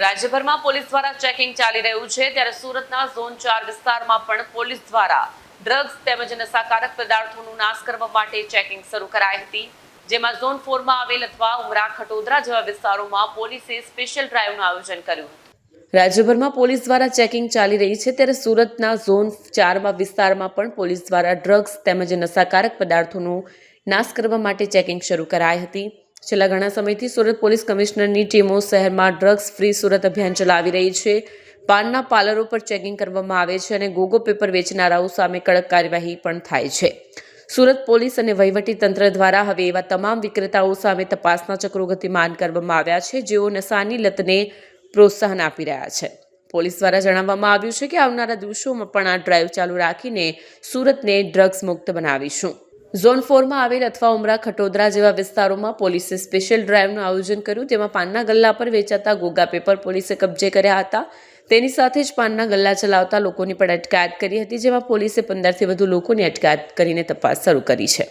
રાજ્યભરમાં પોલીસ દ્વારા ચેકિંગ ચાલી રહ્યું છે ત્યારે સુરતના ઝોન 4 વિસ્તારમાં પણ પોલીસ દ્વારા ડ્રગ્સ તેમજ નશાકારક પદાર્થોનો નાશ કરવા માટે ચેકિંગ શરૂ કરાઈ હતી, જેમાં ઝોન 4 માં આવેલ અથવા ઉમરા ખટોદરા જેવા વિસ્તારોમાં પોલીસે સ્પેશિયલ ડ્રાઈવનું આયોજન કર્યું હતું। રાજ્યભરમાં પોલીસ દ્વારા ચેકિંગ ચાલી રહી છે ત્યારે સુરતના ઝોન 4 વિસ્તારમાં પણ પોલીસ દ્વારા ડ્રગ્સ તેમજ નશાકારક પદાર્થોનો નાશ કરવા માટે ચેકિંગ શરૂ કરાઈ હતી। છેલ્લા ઘણા સમયથી સુરત પોલીસ કમિશનરની ટીમો શહેરમાં ડ્રગ્સ ફ્રી સુરત અભિયાન ચલાવી રહી છે। પાનના પાર્લરો પર ચેકિંગ કરવામાં આવે છે અને ગોગો પેપર વેચનારાઓ સામે કડક કાર્યવાહી પણ થાય છે। સુરત પોલીસ અને વહીવટી તંત્ર દ્વારા હવે એવા તમામ વિક્રેતાઓ સામે તપાસના ચક્રો ગતિમાન કરવામાં આવ્યા છે જેઓ નશાની લતને પ્રોત્સાહન આપી રહ્યા છે। પોલીસ દ્વારા જણાવવામાં આવ્યું છે કે આવનારા દિવસોમાં પણ આ ડ્રાઈવ ચાલુ રાખીને સુરતને ડ્રગ્સ મુક્ત બનાવીશું। ઝોન 4 માં આવેલ અથવા ઉમરા ખટોદરા જેવા વિસ્તારોમાં પોલીસે સ્પેશિયલ ડ્રાઈવનું આયોજન કર્યું, તેમાં પાનના ગલ્લા પર વેચાતા ગોગા પેપર પોલીસે કબજે કર્યા હતા। તેની સાથે જ પાનના ગલ્લા ચલાવતા લોકોની પણ અટકાયત કરી હતી, જેમાં પોલીસે 15થી વધુ લોકોની અટકાયત કરીને તપાસ શરૂ કરી છે।